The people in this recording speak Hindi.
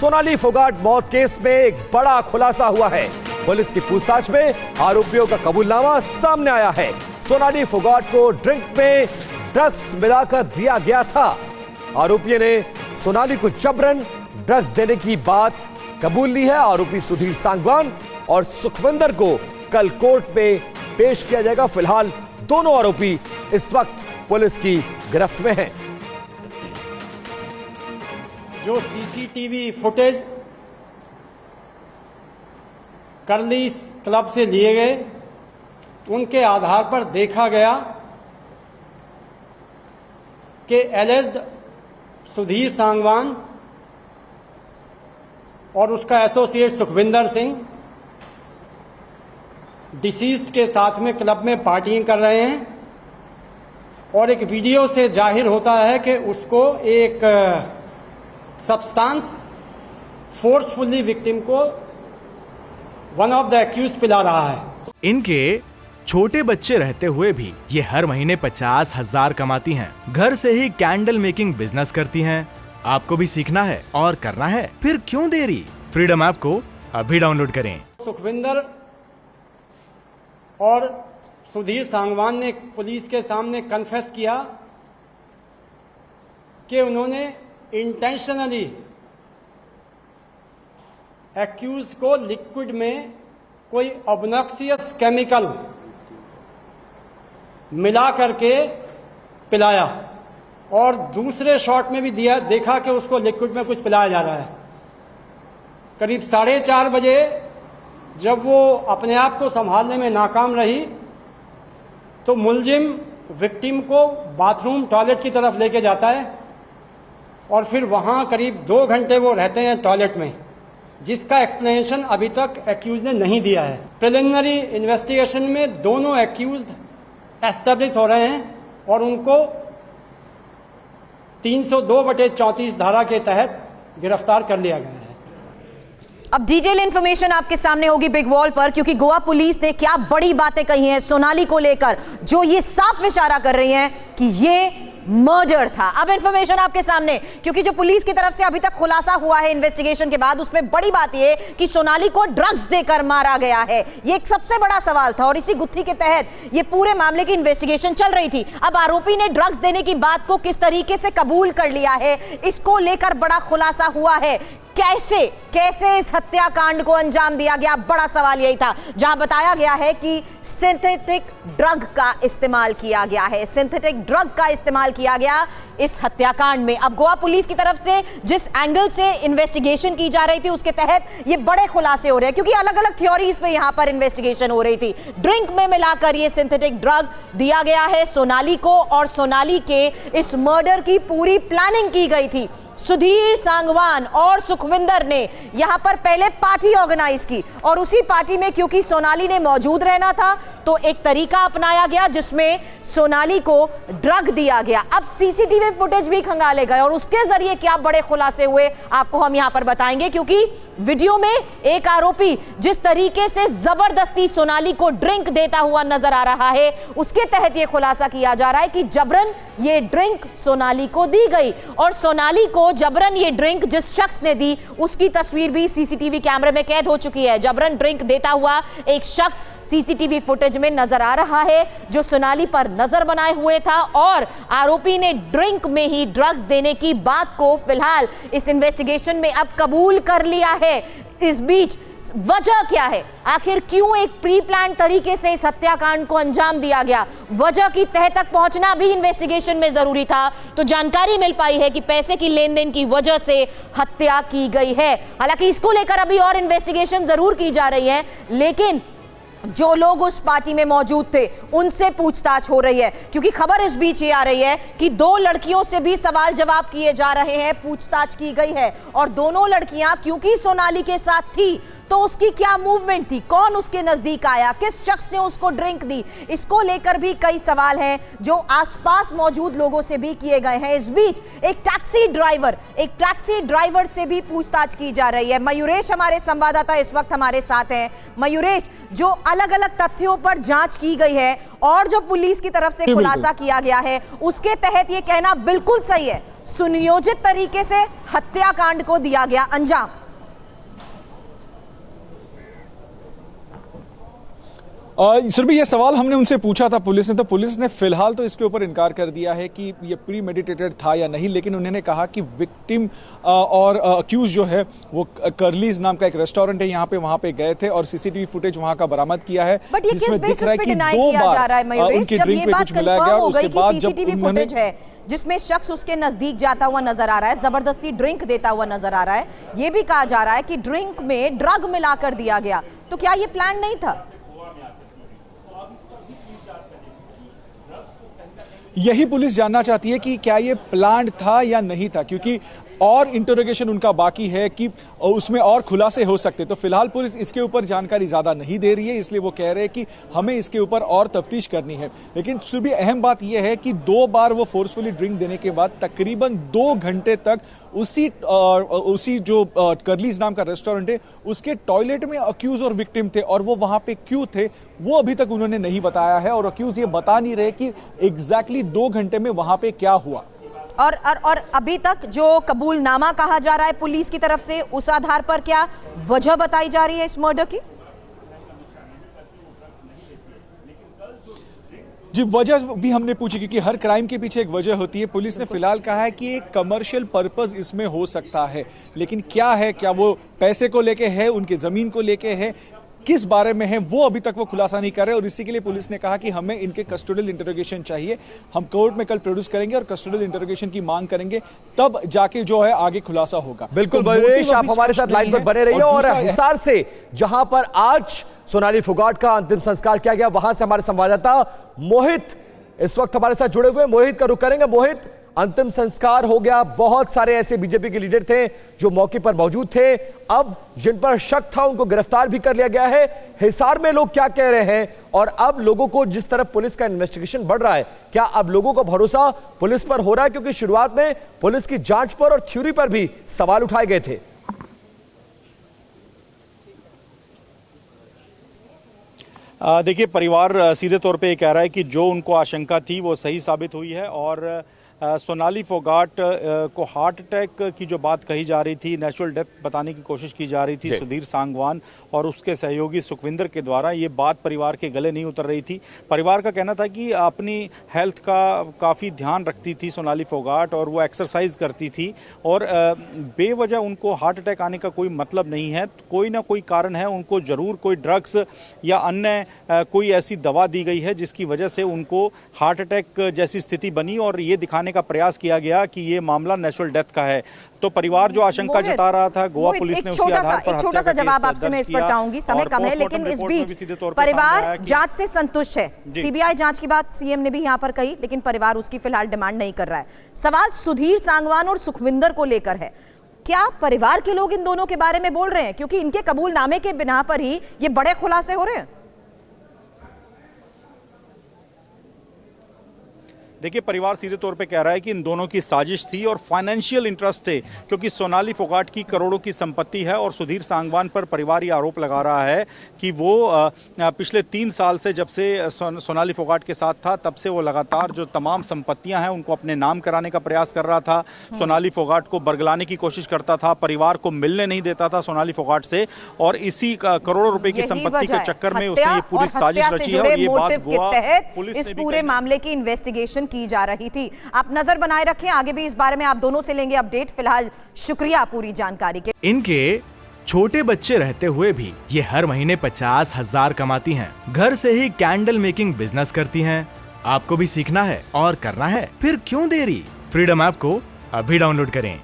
सोनाली फोगाट मौत केस में एक बड़ा खुलासा हुआ है। पुलिस की पूछताछ में आरोपियों का कबूलनामा सामने आया है। सोनाली फोगाट को ड्रिंक में ड्रग्स मिलाकर दिया गया था। आरोपियों ने सोनाली को जबरन ड्रग्स देने की बात कबूल ली है। आरोपी सुधीर सांगवान और सुखविंदर को कल कोर्ट में पेश किया जाएगा। फिलहाल दोनों आरोपी इस वक्त पुलिस की गिरफ्त में हैं। जो सीसीटीवी फुटेज करली क्लब से लिए गए, उनके आधार पर देखा गया कि एलिज्ड सुधीर सांगवान और उसका एसोसिएट सुखविंदर सिंह डिसीज्ड के साथ में क्लब में पार्टिंग कर रहे हैं और एक वीडियो से जाहिर होता है कि उसको एक सब्सटेंस फोर्सफुली विक्टिम को वन ऑफ द एक्यूज पिला रहा है। इनके छोटे बच्चे रहते हुए भी ये हर महीने 50,000 कमाती हैं। घर से ही कैंडल मेकिंग बिजनेस करती हैं। आपको भी सीखना है और करना है, फिर क्यों देरी? फ्रीडम ऐप को अभी डाउनलोड करें। सुखविंदर और सुधीर सांगवान ने पुलिस के सामने कन्फेस किया कि उन्होंने इंटेंशनली एक्यूज को लिक्विड में कोई ऑब्नॉक्सियस केमिकल मिला करके पिलाया और दूसरे शॉट में भी देखा कि उसको लिक्विड में कुछ पिलाया जा रहा है। करीब 4:30 बजे जब वो अपने आप को संभालने में नाकाम रही तो मुलजिम विक्टिम को बाथरूम टॉयलेट की तरफ लेके जाता है और फिर वहां करीब 2 घंटे वो रहते हैं टॉयलेट में, जिसका एक्सप्लेनेशन अभी तक एक्यूज ने नहीं दिया है। प्रिलिमिनरी इन्वेस्टिगेशन में दोनों एक्यूज एस्टेब्लिश हो रहे हैं और उनको 302/34 धारा के तहत गिरफ्तार कर लिया गया है। अब डिटेल इंफॉर्मेशन आपके सामने होगी बिग वॉल पर, क्योंकि गोवा पुलिस ने क्या बड़ी बातें कही हैं सोनाली को लेकर, जो ये साफ इशारा कर रही हैं कि ये मर्डर था। अब इंफॉर्मेशन आपके सामने, क्योंकि जो पुलिस की तरफ से अभी तक खुलासा हुआ है इन्वेस्टिगेशन के बाद, उसमें बड़ी बात यह कि सोनाली को ड्रग्स देकर मारा गया है। यह एक सबसे बड़ा सवाल था और इसी गुत्थी के तहत यह पूरे मामले की इन्वेस्टिगेशन चल रही थी। अब आरोपी ने ड्रग्स देने की बात को किस तरीके से कबूल कर लिया है, इसको लेकर बड़ा खुलासा हुआ है। कैसे इस हत्याकांड को अंजाम दिया गया, बड़ा सवाल यही था, जहां बताया गया है कि सिंथेटिक ड्रग का इस्तेमाल किया गया है। सिंथेटिक ड्रग का इस्तेमाल किया गया इस हत्याकांड में। अब गोवा पुलिस की तरफ से जिस एंगल से इन्वेस्टिगेशन की जा रही थी, उसके तहत ये बड़े खुलासे हो रहे हैं, क्योंकि अलग अलग थ्योरीज पे यहां पर इन्वेस्टिगेशन हो रही थी। ड्रिंक में मिलाकर ये सिंथेटिक ड्रग दिया गया है सोनाली को और सोनाली के इस मर्डर की पूरी प्लानिंग की गई थी। सुधीर सांगवान और सुखविंदर ने यहां पर पहले पार्टी ऑर्गेनाइज की और उसी पार्टी में क्योंकि सोनाली ने मौजूद रहना था तो एक तरीका अपनाया गया जिसमें सोनाली को ड्रग दिया गया। अब सीसीटीवी फुटेज भी खंगाले गए और उसके जरिए क्या बड़े खुलासे हुए आपको हम यहां पर बताएंगे, क्योंकि वीडियो में एक आरोपी जिस तरीके से जबरदस्ती सोनाली को ड्रिंक देता हुआ नजर आ रहा है, उसके तहत यह खुलासा किया जा रहा है कि जबरन ये ड्रिंक सोनाली को दी गई और सोनाली को जबरन ये ड्रिंक जिस शख्स ने दी उसकी तस्वीर भी सीसीटीवी कैमरे में कैद हो चुकी है। जबरन ड्रिंक देता हुआ एक शख्स सीसीटीवी फुटेज में नजर आ रहा है जो सोनाली पर नजर बनाए हुए था और आरोपी ने ड्रिंक में ही ड्रग्स देने की बात को फिलहाल इस इन्वेस्टिगेशन में अब कबूल कर लिया है। इस बीच वजह क्या है, आखिर क्यों एक प्री प्लान तरीके से इस हत्याकांड को अंजाम दिया गया, वजह की तह तक पहुंचना भी इन्वेस्टिगेशन में जरूरी था। तो जानकारी मिल पाई है कि पैसे की लेन देन की वजह से हत्या की गई है। हालांकि इसको लेकर अभी और इन्वेस्टिगेशन जरूर की जा रही है, लेकिन जो लोग उस पार्टी में मौजूद थे उनसे पूछताछ हो रही है, क्योंकि खबर इस बीच ये आ रही है कि 2 लड़कियों से भी सवाल जवाब किए जा रहे हैं, पूछताछ की गई है और दोनों लड़कियां क्योंकि सोनाली के साथ थी तो उसकी क्या मूवमेंट थी, कौन उसके नजदीक आया, किस शख्स ने उसको ड्रिंक दी, इसको लेकर भी कई सवाल हैं जो आसपास मौजूद लोगों से भी किए गए हैं। इस बीच एक टैक्सी ड्राइवर से भी पूछताछ की जा रही है। मयूरेश हमारे संवाददाता इस वक्त हमारे साथ हैं। मयूरेश, जो अलग अलग तथ्यों पर जांच की गई है और जो पुलिस की तरफ से खुलासा किया गया है उसके तहत यह कहना बिल्कुल सही है सुनियोजित तरीके से हत्याकांड को दिया गया अंजाम। सुरभि, ये सवाल हमने उनसे पूछा था पुलिस ने, तो पुलिस ने फिलहाल तो इसके ऊपर इनकार कर दिया है कि ये प्री मेडिटेटेड था या नहीं, लेकिन उन्होंने कहा कि विक्टिम और अक्यूज जो है वो कर्लीज नाम का एक रेस्टोरेंट है यहाँ पे, वहां पे गए थे और सीसीटीवी फुटेज वहां का बरामद किया है। बट ये किस बेसिस पे डिनाई किया जा रहा है मयूरेश, जब ये बात कंफर्म हो गई कि सीसीटीवी फुटेज है जिसमें शख्स उसके नजदीक जाता हुआ नजर आ रहा है, जबरदस्ती ड्रिंक देता हुआ नजर आ रहा है, ये भी कहा जा रहा है कि ड्रिंक में ड्रग मिलाकर दिया गया, तो क्या ये प्लान नहीं था? यही पुलिस जानना चाहती है कि क्या ये प्लान था या नहीं था, क्योंकि और इंटरोगेशन उनका बाकी है कि उसमें और खुलासे हो सकते। तो फिलहाल पुलिस इसके ऊपर जानकारी ज्यादा नहीं दे रही है, इसलिए वो कह रहे हैं कि हमें इसके ऊपर और तफ्तीश करनी है। लेकिन भी अहम बात यह है कि 2 बार वो फोर्सफुली ड्रिंक देने के बाद तकरीबन 2 घंटे तक उसी जो कर्लीज नाम का रेस्टोरेंट है उसके टॉयलेट में अक्यूज और विक्टिम थे, और वो वहां पे क्यों थे वो अभी तक उन्होंने नहीं बताया है, और अक्यूज ये बता नहीं रहे कि एग्जैक्टली 2 घंटे में वहां पे क्या हुआ। और अभी तक जो कबूलनामा कहा जा रहा है पुलिस की तरफ से, उस आधार पर क्या वजह बताई जा रही है इस मर्डर की? जी, वजह भी हमने पूछी, क्योंकि हर क्राइम के पीछे एक वजह होती है। पुलिस ने फिलहाल कहा है कि एक कमर्शियल पर्पस इसमें हो सकता है, लेकिन क्या है, क्या वो पैसे को लेके है, उनकी जमीन को लेके है, किस बारे में है, वो अभी तक वो खुलासा नहीं कर रहे। और इसी के लिए पुलिस ने कहा कि हमें इनके कस्टोडियल इंटरोगेशन चाहिए, हम कोर्ट में कल प्रोड्यूस करेंगे और कस्टोडियल इंटरोगेशन की मांग करेंगे, तब जाके जो है आगे खुलासा होगा। बिल्कुल मयूरेश, आप हमारे साथ लाइन पर बने रहिए। और हिसार से जहां पर आज सोनाली फोगाट का अंतिम संस्कार किया गया, वहां से हमारे संवाददाता मोहित इस वक्त हमारे साथ जुड़े हुए। मोहित का रुख करेंगे। मोहित, अंतिम संस्कार हो गया, बहुत सारे ऐसे बीजेपी के लीडर थे जो मौके पर मौजूद थे, अब जिन पर शक था उनको गिरफ्तार भी कर लिया गया है। हिसार में लोग क्या कह रहे हैं, और अब लोगों को जिस तरफ पुलिस का इन्वेस्टिगेशन बढ़ रहा है, क्या अब लोगों को भरोसा पुलिस पर हो रहा है? क्योंकि शुरुआत में पुलिस की जांच पर और थ्योरी पर भी सवाल उठाए गए थे। देखिए, परिवार सीधे तौर पे ये कह रहा है कि जो उनको आशंका थी वो सही साबित हुई है, और सोनाली फोगाट को हार्ट अटैक की जो बात कही जा रही थी, नेचुरल डेथ बताने की कोशिश की जा रही थी सुधीर सांगवान और उसके सहयोगी सुखविंदर के द्वारा, ये बात परिवार के गले नहीं उतर रही थी। परिवार का कहना था कि अपनी हेल्थ का काफ़ी ध्यान रखती थी सोनाली फोगाट, और वो एक्सरसाइज करती थी, और बेवजह उनको हार्ट अटैक आने का कोई मतलब नहीं है, कोई ना कोई कारण है, उनको ज़रूर कोई ड्रग्स या अन्य कोई ऐसी दवा दी गई है जिसकी वजह से उनको हार्ट अटैक जैसी स्थिति बनी, और ये दिखाने का प्रयास किया गया कि ये मामला नेचुरल डेथ का है। तो परिवार जो आशंका जता रहा था, गोवा पुलिस ने उसके आधार पर छोटा सा जवाब आपसे मैं इस पर चाहूंगी, समय कम है, लेकिन इस बीच परिवार जांच से संतुष्ट है। सीबीआई जांच की बात सीएम ने भी यहां पर कही, लेकिन परिवार उसकी फिलहाल डिमांड नहीं कर रहा है। सवाल सुधीर सांगवान और सुखविंदर को लेकर है, क्या परिवार के लोग इन दोनों के बारे में बोल रहे हैं? क्योंकि इनके कबूलनामे के बिना पर ही ये बड़े खुलासे हो रहे हैं। देखिए, परिवार सीधे तौर पे कह रहा है कि इन दोनों की साजिश थी और फाइनेंशियल इंटरेस्ट थे, क्योंकि सोनाली फोगाट की करोड़ों की संपत्ति है, और सुधीर सांगवान पर परिवार ये आरोप लगा रहा है कि वो पिछले 3 साल से, जब से सोनाली फोगाट के साथ था, तब से वो लगातार जो तमाम संपत्तियां हैं उनको अपने नाम कराने का प्रयास कर रहा था। सोनाली फोगाट को बरगलाने की कोशिश करता था, परिवार को मिलने नहीं देता था सोनाली फोगाट से, और इसी करोड़ों रुपए की संपत्ति के चक्कर में उसने ये पूरी साजिश रची है। और ये बात गोवा पुलिस इस पूरे मामले की इन्वेस्टिगेशन की जा रही थी। आप नजर बनाए रखें, आगे भी इस बारे में आप दोनों से लेंगे अपडेट। फिलहाल शुक्रिया पूरी जानकारी के। इनके छोटे बच्चे रहते हुए भी ये हर महीने 50,000 कमाती हैं। घर से ही कैंडल मेकिंग बिजनेस करती हैं। आपको भी सीखना है और करना है, फिर क्यों देरी? फ्रीडम ऐप को अभी डाउनलोड करें।